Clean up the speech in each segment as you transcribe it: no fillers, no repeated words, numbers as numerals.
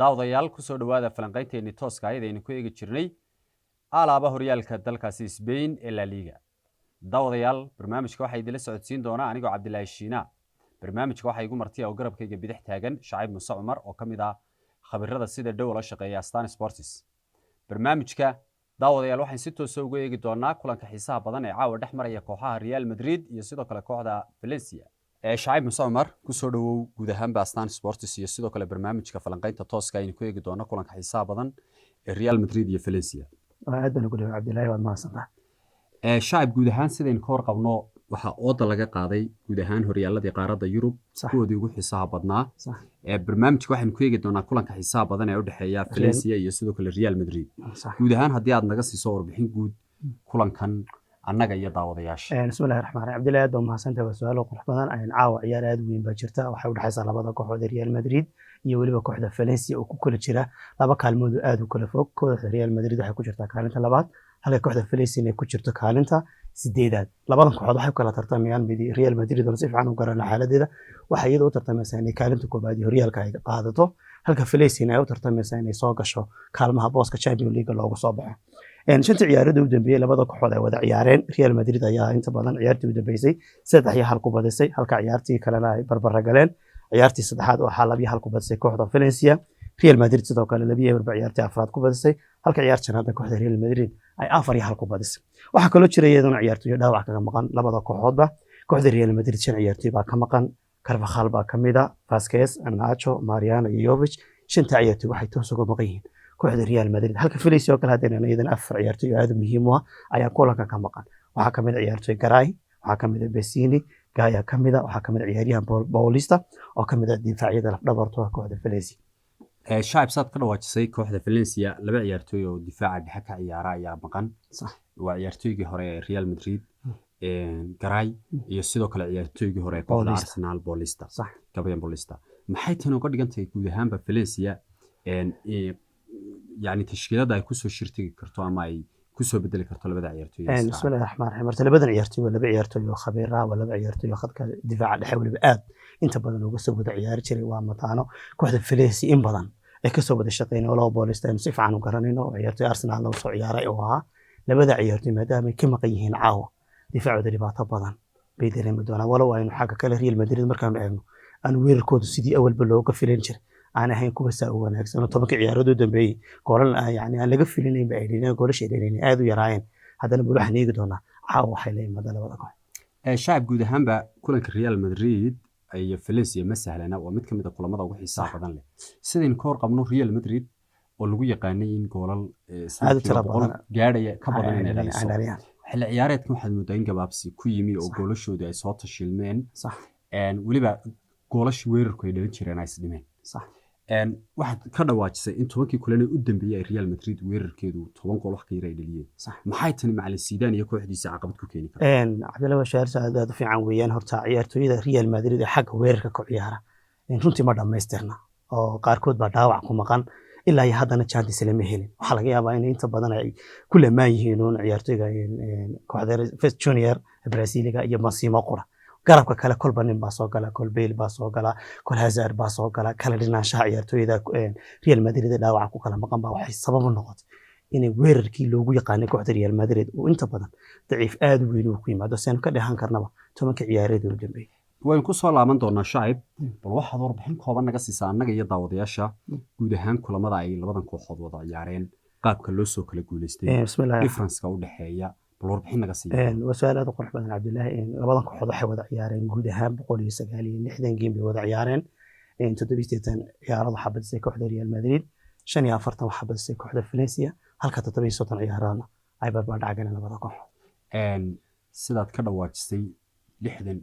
daawadayaal ku soo dhawaada falanqaynteennii tooska ayadaynu ku eegi jirnay alaaba horyaalka dalkaasi Spain ee La Liga. daawadayaal barnaamijka waxa idin la socodsiin doona anigoo Cabdilaahi Shiina. barnaamijka waxa igu martay oo garabkayga bidix taagan Shaciib Muuse Cumar oo kamid ah khabiirada sida dhow la shaqeeya Astaan Sports. barnaamijka daawadayaal waxaan si toos ah ugu eegi doonaa kulanka xiisaha badan ee caawa dhex maraya kooxaha Real Madrid iyo sidoo kale kooxda Valencia. Shaciib Muuse Cumar ku soo dhawow guud ahaan Astaan Sports iyo sidoo kale barnaamijka falanqaynta tooska aynu ku eegi doona kulanka xiisaha badan ee Real Madrid iyo Valencia. aad baan ugu dhawahay Cabdilaahi waad mahadsantahay. Shaciib guud ahaan sideen ka warqabno waxa ooda laga qaaday guud ahaan horyaaladii qaaradda Yurub kuwoodii ugu xiisaha badnaa. barnaamijka waxaan ku eegi doonaa kulanka xiisaha badan ee u dhaxeeya Valencia iyo sidoo kale Real Madrid. guud ahaan haddii aad naga siiso warbixin guud kulankan annaga iyo daawadayaasha. bismillaahir rahmaanir rahiim. Cabdilaahi aad baan mahadsantahay, waa su'aalo qurux badan. caawa ciyaar aad u weyn baa jirta, waxay u dhaxaysaa labada kooxood ee Real Madrid iyo waliba kooxda Valencia oo ku kala jira laba kaalmood oo aad u kala fog. kooxda Real Madrid waxay ku jirtaa kaalinta labaad, halka kooxda Valencia ay ku jirto kaalinta sideedaad. labadan kooxood waxay kala tartamayaan Real Madrid oo si fiican u garanaa xaaladeeda, waxay iyadoo u tartamaysaa inay kaalinta koobaad ee horyaalka ay qaadato, halka Valencia ay u tartamaysaa inay soo gasho kaalmaha booska Champions League loogu soo baxo. shanta ciyaarood u dambeeyay labada kooxood ay wada ciyaareen. Real Madrid ayaa inta badan ciyaartii u dambeysay 3-1 ku badisay, halka ciyaartii kalena ay barbar galeen. ciyaartii saddexaad oo 2-1 ku badisay kooxda Valencia. Real Madrid sidoo kale 2-2 ciyaartii afraad ku badisay, halka ciyaar shanaad kooxda Real Madrid ay 4-1 ku badisay. waxa kale oo jiray iyaduna ciyaartoy dhaawac kaga maqan labada kooxoodba. kooxda Real Madrid 5 ciyaartoy baa ka maqan, Carvajal baa kamida, Vasquez, Nacho, Mariano iyo Jovic. shanta ciyaartoy waxay toos uga maqan yihiin kooxda Real Madrid, halka Valencia oo kale hadana iyadana 4 ciyaartoy aad muhiim u ah ayaa kulanka ka maqan. waxa kamid ah ciyaartoy Garay, waxa kamid ah Besini, Gaya kamida, waxa kamid ah ciyaaryahan Paulista oo kamid ah difaacyada lafdhabarta kooxda Valencia. Shaciib saad ka dhawaajisay kooxda Valencia laba ciyaartoy oo difaaca dhexe ka ciyaara ayaa maqan. waa ciyaartoygii hore ee Real Madrid Garay iyo sidoo kale ciyaartoygii hore ee kooxda Arsenal Paulista. Gabriel Paulista maxay tan uga dhigantahay guud ahaanba Valencia يعني تشكيلada ay ku soo shirtigi karto ama ay ku soo bedeli karto labada ciyaartoy. bismillaahir rahmaanir rahiim. marka labada ciyaartoy waa laba ciyaartoy oo khabiir ah, waa laba ciyaartoy oo khadka difaaca dhexe waliba aad inta badan uga soo wada ciyaar jiray. waa mataano kooxda Valencia in badan ay ka soo wada shaqeynayaan laba Paulista in si fiican u garanayno ciyaartoy Arsenal oo soo ciyaaray oo ahaa. labada ciyaartoy maadaama ay ka maqan yihiin caawa difaacooda dhibaato badan bay dareemi doonaan, walow aynu xagga kale Real Madrid markaan eegno aan weerarkooda sidii awalba looga filan jiray aan ahayn kuwa saa u wanaagsan. 10 ciyaarood u dambeeyay goolal yani aan laga filinayn bay dhigeen, goolasha dheereeyeen aad u yaraayeen. haddana bal waxaan eegi doonaa caawa waxay leeyihiin labada koox. Shaciib guud ahaanba kulanka Real Madrid iyo Valencia ma sahlana, waa mid kamid ah kulamada ugu xiisaha badan leh. sideen ka warqabno Real Madrid oo lagu yaqaanay in goolal gaadhaya ka badan inay dhaliso. xilli ciyaareedkan waxaad moodaa in gabaabsi ku yimi oo goolashooda ay soo tashilmeen, waliba goolash weerarku ay dhalin jireen ay isdhimeen. waxaad ka dhawaajisay in 10kii kulan ee u dambeeyay Real Madrid weerarkeedu 10 gool wax ka yar ay dhaliyeen. maxay tani macallin Zidane iyo kooxdiisa caqabad ku keeni kartaa? Cabdilaahi Washaar aad u fiican weeyaan. horta ciyaartoyda Real Madrid ee xagga weerarka ku ciyaara runtii ma dhameystirna oo qaarkood baa dhaawac ku maqan ilaa iyo haddana chance lama helin. waxaa laga yaabaa in inta badan ay ku lamaan yihiin ciyaartoyga kooxda Junior Braziliga iyo Massimo Qura. garabka kale kolba nin baa soo gala, kol Bale baa soo gala, kol Hazard baa soo gala. kala dhinaanshaha ciyaartoyda Real Madrid ee dhaawaca ku kala maqan baa waxay sabab u noqotay inay weerarkii loogu yaqaanay kooxda Real Madrid oo inta badan daciif aad u weyn uu ku yimaado. seen ka dhahan karnaba 10 ciyaareed u dambeeyay. waan ku soo laaban doonaa Shaciib, bal waxaad warbixin kooban naga siisaa annaga iyo daawadayaasha guud ahaan kulamada ay labadan kooxood wada ciyaareen, qaabka loo soo kala guuleystay, difference-ka u dhaxeeya warbixin naga siiyaa. waa su'aal aad u qurux badan Cabdilaahi. labadan kooxood waxay wada ciyaareen guud ahaan 169 game bay wada ciyaareen. 87 ciyaarood waxaa badisay kooxda Real Madrid, 45 waxaa badisay kooxda Valencia, halka 37 ciyaaroodna ay barbar dhaceen labada kooxood. sidaad ka dhawaajisay 60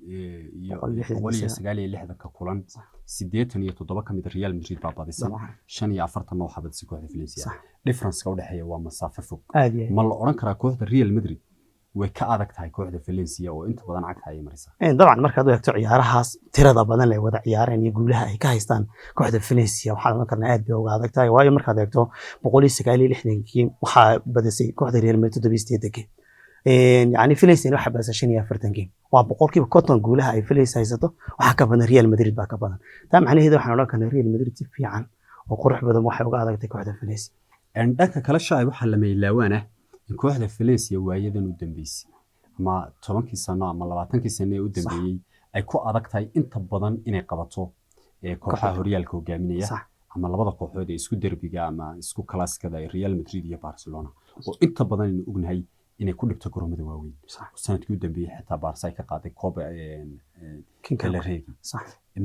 iyo 169 ka kulan 87 kamid Real Madrid baa badisay, 45 waxaa badisay kooxda Valencia. difference-ka u dhaxeeya waa masaafo fog. ma la oran karaa kooxda Real Madrid way ka adag tahay kooxda Valencia oo inta badan cagta ay maraysaa? dabcan markaad u eegto ciyaarahaas tirada badan ee wada ciyaareen iyo guulaha ay ka haystaan kooxda Valencia waxaa la karnaa aad bay uga adag tahay. waayo markaad eegto 169 waxaa badisay kooxda Real Madrid 78 يعني Valencia waxa badisay 45 game. waa boqolkiiba 50 guulaha ay Valencia haysato waxa ka badan Real Madrid baa ka badan. taa macnaheedu waxaan oran karnaa Real Madrid si fiican oo qurux badan waxay uga adagtay kooxda Valencia. dhanka kale Shacib waxaa la meelaawaana in kooxda Valencia waayadan u dambeysay ama 10 sano ama 20 sano ee u dambeeyay ay ku adag tahay inta badan inay qabato kooxaha horyaalka hogaaminaya ama labada kooxood ee isku derbiga ama isku kalaaskada ee Real Madrid iyo Barcelona oo inta badan in ognahay inay ku dhibto garoomada waaweyn sanadkii u dambeeyay xitaa Barca ay ka qaaday koob kala reegi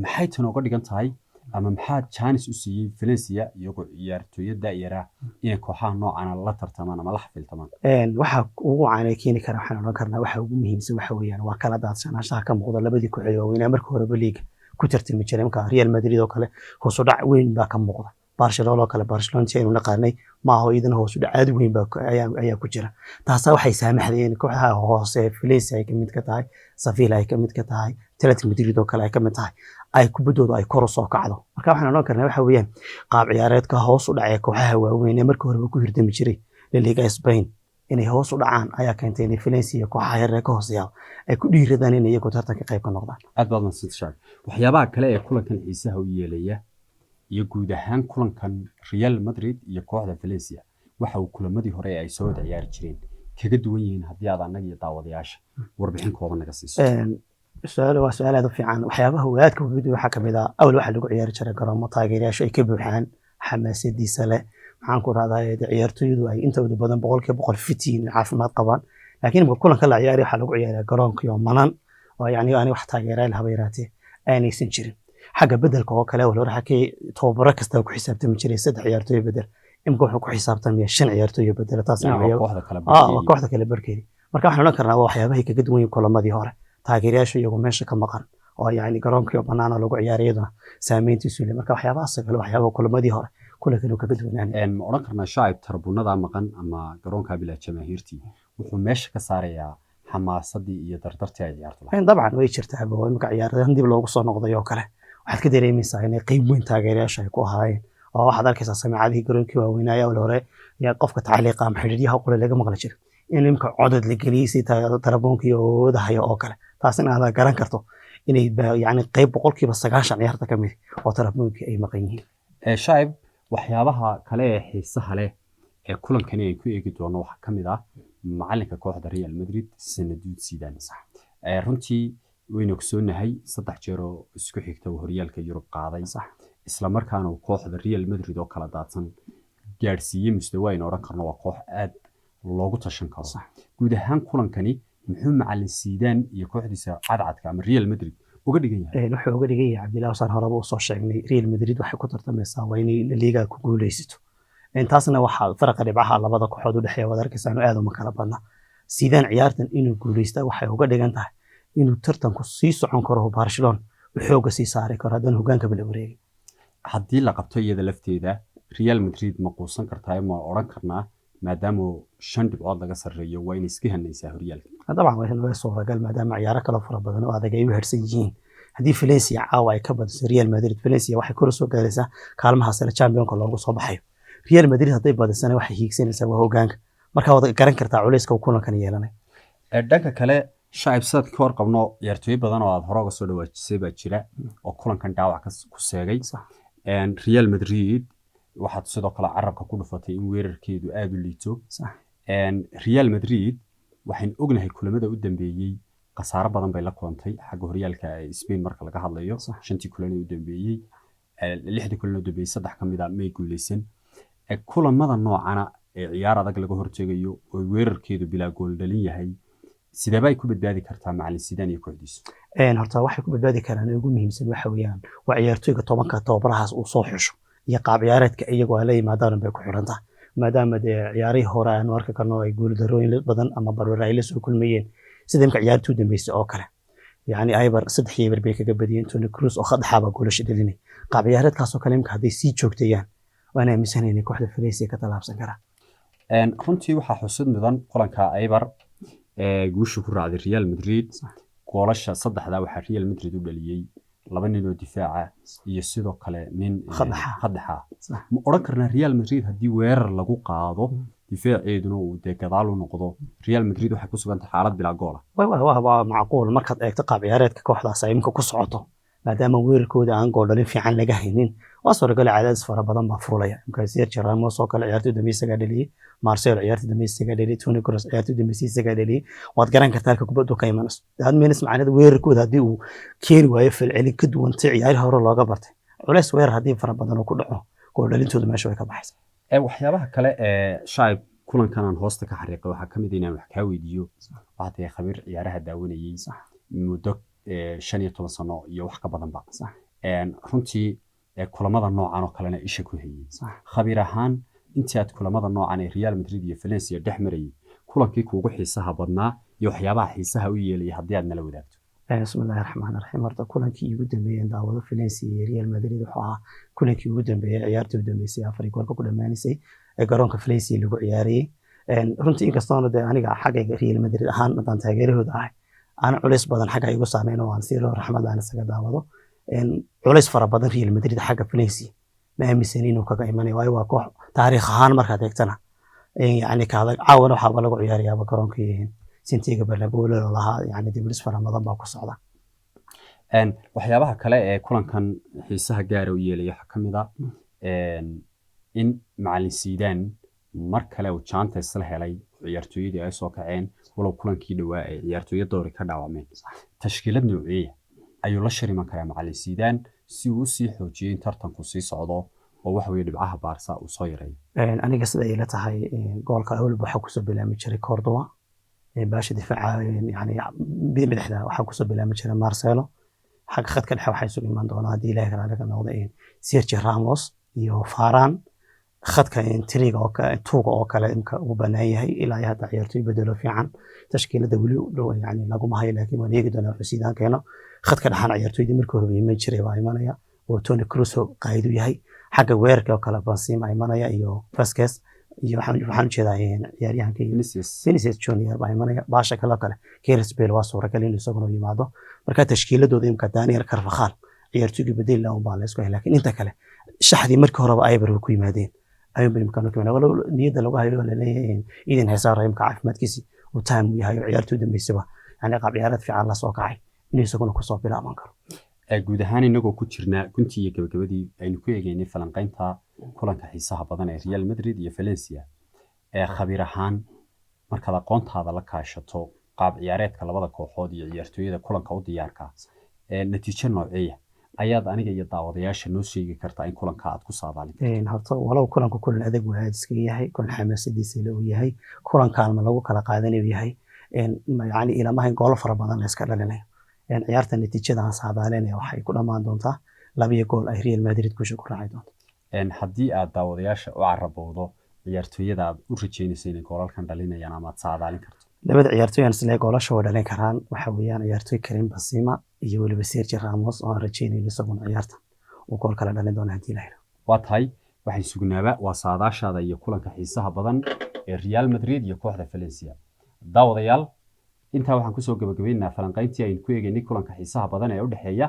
maxay tan uga dhigan tahay ama maxaa chance u siiyay Valencia iyagoo ciyaartooyada yara inay kooxaha noocan la tartamaan ama la xafiltamaan waxa ugu caanay keeni kara waxaan oran karnaa waxa ugu muhiimsan waxa weeyaan waa kala daadsanaashaha ka muuqda labadii kooxood waaweyn marka hore liiga ku tartami jiray marka Real Madrid oo kale hoos u dhac weyn baa ka muuqda Barcelona oo kale Barcelona aynu naqaanay ma aha idan hoos u dhac aad weyn baa ayaa ku jira taas waxay saamaxdeen kooxaha hoose Valencia ay ka mid ka tahay Sevilla ay ka mid ka tahay Atletico Madrid oo kale ay ka mid tahay ay kubadooda ay kor u soo kacdo marka waxaan oran karnaa waxa weeyaan qaab ciyaareedka hoos u dhacay kooxaha waaweyn marka hore ku hirdami jiray Liga Spain inay hoos u dhacaan ayaa keentay in Valencia kooxaha yar ka hooseeya ay ku dhiiradaan in iyagu tartanka qayb ka noqdaan aad baad mahadsantahay waxyaabaha kale ee kulankan xiisaha u yeelaya iyo guud ahaan kulankan Real Madrid iyo kooxda Valencia waxa uu kulamadii hore ay soo wada ciyaari jireen kaga duwan yihiin haddii aad anaga iyo daawadayaasha warbixin kooban naga siiso su'aal aad u fiican waxyaabaha waadka waxa kamid ah awal waxa lagu ciyaari jiray garoomo taageerayaasha ay ka buuxaan xamaasadiisa leh maxaan ku raadayay ciyaartooydu ay inta badan 100% fitiin caafimaad qabaan laakiin marka kulanka la ciyaari waxa lagu ciyaaraa garoonka iyo manan oo yani aan wax taageerayaal haba yaraatee aanaysan jirin xagga bedelka oo kale wala waxa kay tababaro kasta ku xisaabtami jiray 3 ciyaartooy bedel imka wuxuu ku xisaabtamaya 5 ciyaartooy bedel taas kooxda kale barkeedi marka waxaan oran karnaa waxyaabaha kaga duwan yihiin kulamadii hore taageerayaasha iyagu meesha ka maqan oo yani garoonka iyo banaana lagu ciyaarayada saameyntiisu leh marka waxyaabahaas kale waxyaabaha kulamadii hore kulankan kaga duwanaan ma oran karnaa Shacib tarbunada maqan ama garoonka bila jamaahiirtii wuxuu meesha ka saarayaa xamaasadii iyo dardartii ay ciyaarto lahayn dabcan way jirtaa oo imka ciyaaradan dib loogu soo noqday oo kale waxaad ka dareemaysaa inay qayb weyn taageerayaasha ay ku ahaayeen oo waxaad arkaysaa samiicadii garoonkii waaweynaya oo hore yaa qofka tacliiqa ama xiriiryaha qole laga maqli jiray in imka codad la geliyay si taraboonka iyo wadahayo oo kale taasina aad garan karto inay yani qayb 90% ciyaarta ka mid oo taraboonka ay maqan yihiin Shacib waxyaabaha kale ee xiisaha leh ee kulankani ay ku eegi doono waxa kamid ah macalinka kooxda Real Madrid Zinedine Zidane runtii waynu ogsoonahay 3 jeer oo isku xigta horyaalka Yurub qaaday isla markaana kooxda Real Madrid oo kala daadsan gaarsiiyay mustawa in oran karno waa koox aad loogu tashan karo guud ahaan kulankani muxuu macallin Zidane iyo kooxdiisa cadcadka ama Real Madrid uga dhigan yahay wuxuu uga dhigan yahay Cabdillah San Harabo oo soo sheegnay Real Madrid waxay ku tartamaysaa waa inay liiga ku guuleysato intaasna waxa farqa dhibcaha labada kooxood u dhaxeeya wada arkaysan aad uma kala badna Zidane ciyaartan inuu guuleysto waxay uga dhigan tahay inuu tartanku sii socon karo Barcelona wuxuu sii saari karo hadan hogaanka bila wareegay haddii la qabto iyada lafteeda Real Madrid ma quusan kartaa ma oran karnaa maadaama 5 dhibcood laga sareeyo waa in iska hanaysaa horyaalka dabcan way suuragal maadaama ciyaaro kala fara badan oo adag ay u harsan yihiin haddii Valencia caawa ay ka badiso Real Madrid Valencia waxay kor soo gaaraysaa kaalmaha sare championka loogu soo baxayo Real Madrid hadday badisana waxay hiigsanaysaa waa hogaanka marka wada garan kartaa culayska uu kulankan yeelanay dhanka kale Shacib sad ka hor qabno ciyaartooy badan oo aad hore uga soo dhawaajisay baa jira oo kulankan dhaawac ku seegay Real Madrid waxaad sidoo kale carabka ku dhufatay in weerarkeedu aad u liito Real Madrid waxaan ognahay kulamada u dambeeyay qasaaro badan bay la kulantay xagga horyaalka Spain marka laga hadlayo 5 kulan u dambeeyay 6 kulan u dambeeyay 3 kamid ah may guuleysan kulamada noocana ee ciyaar adag laga hortegayo oo weerarkeedu bilaa gool dhalin yahay sidee bay ku badbaadi kartaa macallin Zidane iyo kooxdiisa horta waxay ku badbaadi karaan ugu muhiimsan waxa weeyaan waa ciyaartooyga 10 tababarahaas uu soo xusho iyo qaab ciyaareedka iyagu ay la yimaadaan bay ku xirantaa maadaama ciyaarihii hore aan arka karno ay guul darooyin badan ama barbara ay la soo kulmayeen sida imka ciyaartu dambeysay oo kale yani aybar 3 year bay kaga badiyeen Toni Kroos oo khadxaba goolasho dhalinay qaab ciyaareedkaas oo kale imka haday sii joogtayaan waana miisanayna kooxda Valencia ka talaabsan kara runtii waxa xusud mudan kulanka aybar guusha ku raacday Real Madrid goolasha 3da waxa Real Madrid u dhaliyay 2 nin oo difaaca iyo sidoo kale nin khadxa ma oran karnaa Real Madrid hadii weerar lagu qaado difaaceeduna uu gadaal u noqdo Real Madrid waxay ku sugan tahay xaalad bilaa gool waa macquul markaad eegto qaab ciyaareedka kooxdaas ay imka ku socoto maadaama weerarkooda aan gool dhalin fiican laga haynin waa suuragal cadaadis fara badan baa fuulaya imka Sergio Ramos oo kale ciyaartoy dambe isaga dhaliyay Marcelo ciyaartoy dambe isaga dhaliyay Toni Kroos ciyaartoy dambe isaga dhaliyay waad garan kartaa halka kubaddu ka imanayso dad meenis macnaheedu weerarkooda hadii uu keeni waayo falcelin ka duwan ciyaar hore looga bartay culays weerar hadii fara badan uu ku dhaco gool dhalintooda meesha way ka baxaysaa waxyaabaha kale shaayb kulankan aan hoosta ka xariiqay waxa kamid inaan wax ka weydiiyo waxa tahay khabiir ciyaaraha daawanayay muddo 15 sano iyo wax ka badan ba runtii kulamada noocan oo kalena isha ku hayay khabiir ahaan intii aad kulamada noocan ee Real Madrid iyo Valencia dhexmaray kulankii kuugu xiisaha badnaa iyo waxyaabaha xiisaha u yeelay hadii aad nala wadaagto bismillaahir rahmaanir rahiim horta kulankii ugu dambeeyay daawado Valencia iyo Real Madrid wuxuu ahaa kulankii ugu dambeeyay ciyaartoy dambeysay afar gool ku dhamaanisay ee garoonka Valencia lagu ciyaariyay runtii inkastoo aniga xagga Real Madrid ahaan madan taageerahooda ahay ana culays badan xagga igu saameeyay oo aan si loo raxmadaan isaga daawado culays fara badan Real Madrid xagga Valencia ma aaminsan inuu kaga imanay waayo waa koox taariikh ahaan markaad eegtana yani kaada caawana waxa lagu ciyaariyaa garoonka yihiin Santiago Bernabeu oo lahaa yani diblis fara badan baa ku socda waxyaabaha kale ee kulankan xiisaha gaar ah u yeelay waxa kamid ah in macallin Zidane mar kale uu chance isla helay ciyaartooyadii ay soo kaceen walow kulankii dhawaa ee ciyaartooyada doori ka dhaawameen tashkiilad nooceeya ayuu la shariman karaa macallin Zidane si uu sii xoojiyo tartanku sii socdo oo wax weey dhibcaha Barca uu soo yareeyo aniga sida ay la tahay goolka awal waxa ku soo bilaabmay jiray Cordoba baashi difaaca yani bidixda waxa ku soo bilaabmay jiray Marcelo xaq khadka dhexe waxa isugu iman doona hadii Ilaahay raaliga noqdo Sergio Ramos iyo Varane khadka intriga oo ka tuuga oo kale imka uu banaayahay ilaa hadda ciyaartoy bedelo fiican tashkiilada wali yani lagu mahay laakiin waan eegi doonaa Zidane keeno khadka dhaxan ciyaartoyda markii hore iman jiray baa imanaya oo Toni Kroos qayd u yahay xagga weerarka oo kale Benzema imanaya iyo Vasquez iyo waxaan jeedaa ciyaaryahanka Vinicius Junior baa imanaya baasha kale Gareth Bale waa suuragal inuu isaguna yimaado marka tashkiiladooda imka Daniel Carvajal ciyaartoyga bedel la baa la isku helay laakiin inta kale shaxdii markii hore ay bar ku yimaadeen ayuu imkaan ku yimaado walaal niyada lagu hayo la leeyahay idin heesaara imka caafimaadkiisa uu taam yahay ciyaartoyda meesaba yani qaab ciyaareed fiican la soo kacay inuu isaguna ku soo bilaaban karo guud ahaan inagoo ku jirnaa guntii iyo gabagabadii aynu ku eegaynay falanqaynta kulanka xiisaha badan ee Real Madrid iyo Valencia khabiir ahaan markaad aqoontaada la kaashato qaab ciyaareedka labada kooxood iyo ciyaartooyada kulanka u diyaarka natiijo nooceeya ayaad aniga iyo daawadayaasha noo sheegi kartaa in kulanka aad ku saadaalin horta walaw kulanku kulan adag waa iska yahay kulan xamaasadiisa uu yahay kulan kaalmo lagu kala qaadanayo yahay yani ilamaha gool fara badan la iska dhalinayo ciyaarta natiijada aan saadaalinay waxay ku dhamaan doontaa 2 gool ay Real Madrid ku shaqo raacay doonto haddii aad daawadayaasha u carabowdo ciyaartooyada aad u rajeynayso inay goolalkan dhalinayaan ama aad saadaalin karto labada ciyaartooy aan isla goolasho oo dhalin karaan waxa weeyaan ciyaartooy Karim Benzema iyo waliba Sergio Ramos oo aan rajeynayno isaguna ciyaarta uu gool kala dhalin doono hadii la helo waa tahay waxay sugnaaba waa saadaashaada iyo kulanka xiisaha badan ee Real Madrid iyo kooxda Valencia daawadayaal inta waxaan ku soo gabagabeynaa falanqayntii aynu ku eegaynay kulanka xiisaha badan ee u dhaxeeya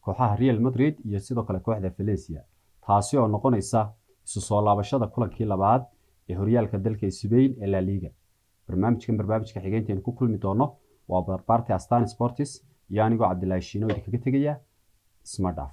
kooxaha Real Madrid iyo sidoo kale kooxda Valencia taasi oo noqonaysa isu soo laabashada kulankii labaad ee horyaalka dalka Spain ee La Liga barnaamijka xigeynta ku kulmi doono waa barbaarta Astana Sports iyo anigoo Cabdilaahi Shiino idinkaga tagaya isma dhaaf